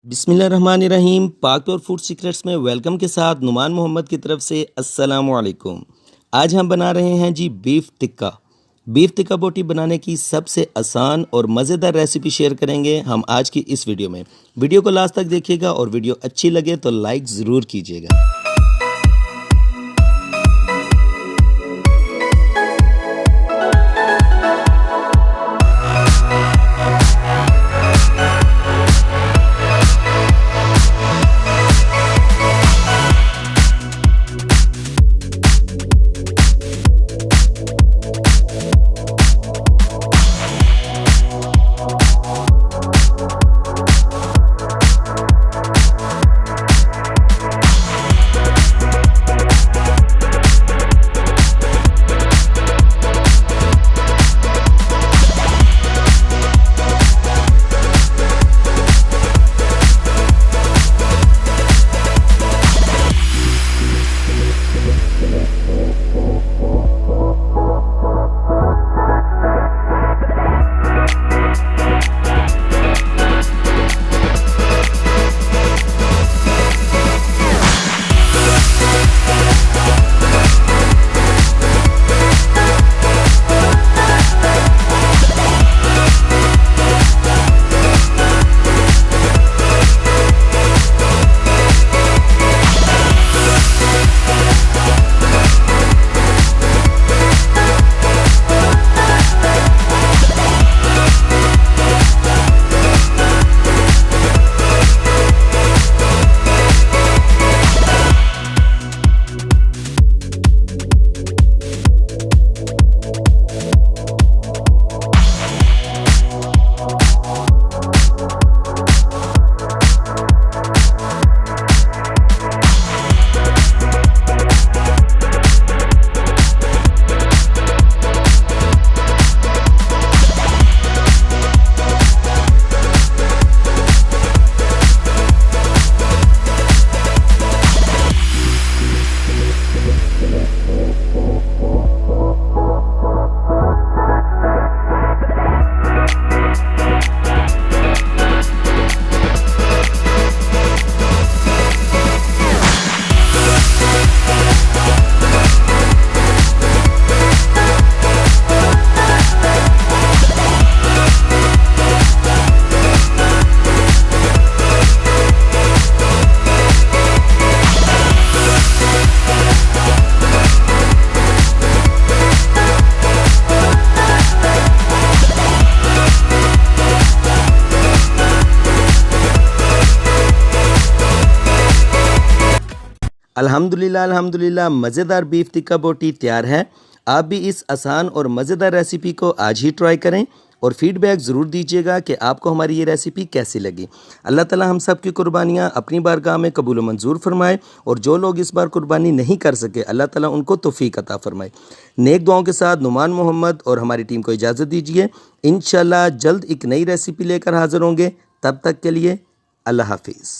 बिस्मिल्लाहिर्रहमानिर्रहीम। पाक और फूड सीक्रेट्स में वेलकम के साथ नुमान मोहम्मद की तरफ से अस्सलामु अलैकुम। आज हम बना रहे हैं जी बीफ टिक्का। बीफ टिक्का बोटी बनाने की सबसे आसान और मज़ेदार रेसिपी शेयर करेंगे हम आज की इस वीडियो में। वीडियो को लास्ट तक देखिएगा और वीडियो अच्छी लगे तो लाइक ज़रूर कीजिएगा। अल्हम्दुलिल्लाह मज़ेदार बीफ टिक्का बोटी तैयार है। आप भी इस आसान और मज़ेदार रेसिपी को आज ही ट्राई करें और फीडबैक ज़रूर दीजिएगा कि आपको हमारी ये रेसिपी कैसी लगी। अल्लाह ताला हम सब की कुर्बानियाँ अपनी बारगाह में कबूल मंजूर फरमाए और जो लोग इस बार कुर्बानी नहीं कर सके अल्लाह ताला उनको तौफीक अता फरमाए। नेक दुआओं के साथ नुमान मोहम्मद और हमारी टीम को इजाज़त दीजिए। इंशाल्लाह जल्द एक नई रेसिपी लेकर हाज़िर होंगे। तब तक के लिए अल्लाह हाफिज़।